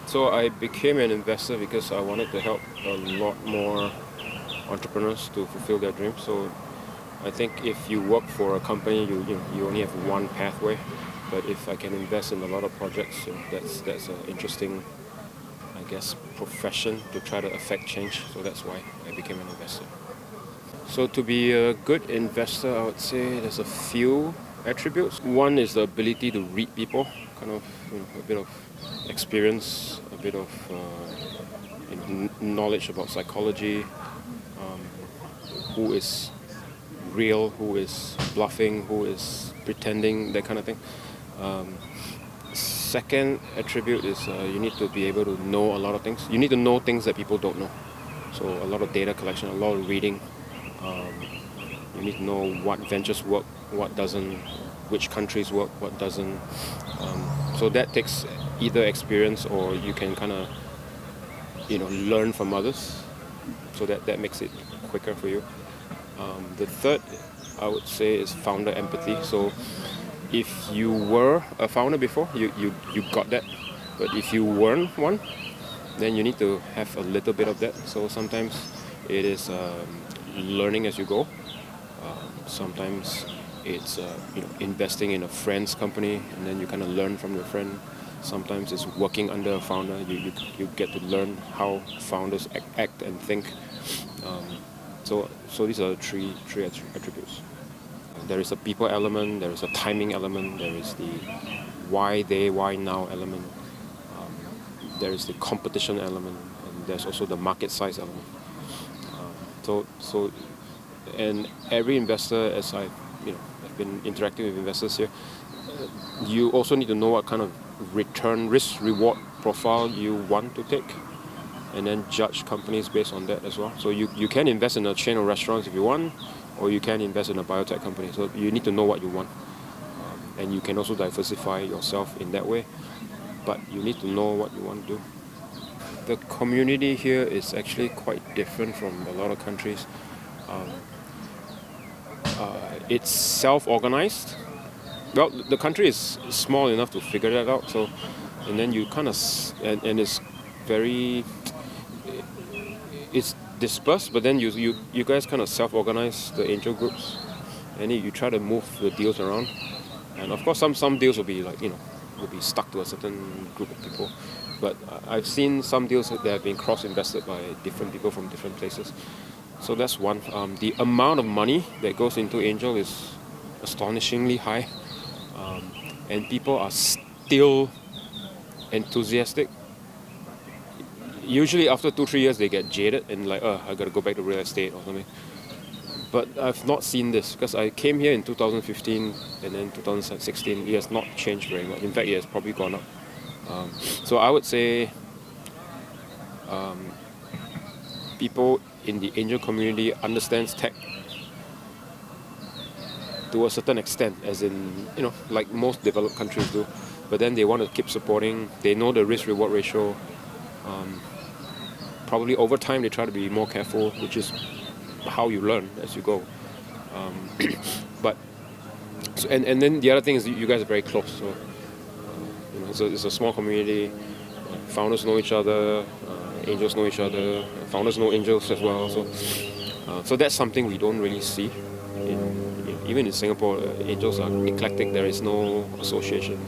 So I became an investor because I wanted to help a lot more entrepreneurs to fulfill their dreams. So I think if you work for a company, you only have one pathway. But if I can invest in a lot of projects, that's an interesting, I guess, profession to try to affect change. So that's why I became an investor. So to be a good investor, I would say there's a few attributes. One is the ability to read people, kind of a bit of experience, a bit of knowledge about psychology, who is real, who is bluffing, who is pretending, that kind of thing. Second attribute is you need to be able to know a lot of things. You need to know things that people don't know. So a lot of data collection, a lot of reading. You need to know what ventures work, what doesn't, which countries work, what doesn't. So that takes either experience or you can kind of, learn from others. So that makes it quicker for you. The third, I would say, is founder empathy. So if you were a founder before, you got that. But if you weren't one, then you need to have a little bit of that. So sometimes it is learning as you go. Sometimes it's investing in a friend's company, and then you kind of learn from your friend. Sometimes it's working under a founder. You get to learn how founders act and think. So these are the three attributes. There is a people element, there is a timing element, there is the why now element, there is the competition element, and there's also the market size element. And every investor, as I've been interacting with investors here, you also need to know what kind of return risk reward profile you want to take, and then judge companies based on that as well. So you can invest in a chain of restaurants if you want, or you can invest in a biotech company. So you need to know what you want, and you can also diversify yourself in that way, but you need to know what you want to do. The community here is actually quite different from a lot of countries. It's self-organized. Well, the country is small enough to figure that out. So, and then you kind of, and it's very, it's dispersed. But then you guys kind of self-organize the angel groups, and you try to move the deals around. And of course, some deals will be like will be stuck to a certain group of people. But I've seen some deals that have been cross-invested by different people from different places. So that's one. The amount of money that goes into angel is astonishingly high, and people are still enthusiastic. Usually after 2-3 years they get jaded and like, I gotta go back to real estate or something. But I've not seen this because I came here in 2015 and then 2016. It has not changed very much. In fact, it has probably gone up. So I would say people in the angel community understands tech to a certain extent, as in, like most developed countries do. But then they want to keep supporting. They know the risk-reward ratio. Probably over time they try to be more careful, which is how you learn as you go. But so, and then the other thing is you guys are very close. So it's a small community. Founders know each other. Angels know each other. Founders know angels as well. So that's something we don't really see. Even in Singapore, angels are eclectic. There is no association.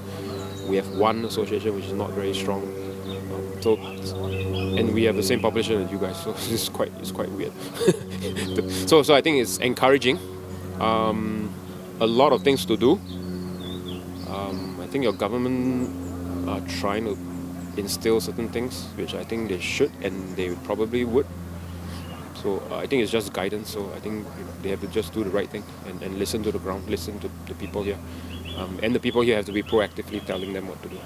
We have one association which is not very strong. And we have the same population as you guys. So it's quite weird. So I think it's encouraging. A lot of things to do. I think your government are trying to instill certain things, which I think they should, and they probably would. So I think it's just guidance. So I think they have to just do the right thing and listen to the ground, listen to the people here, and the people here have to be proactively telling them what to do.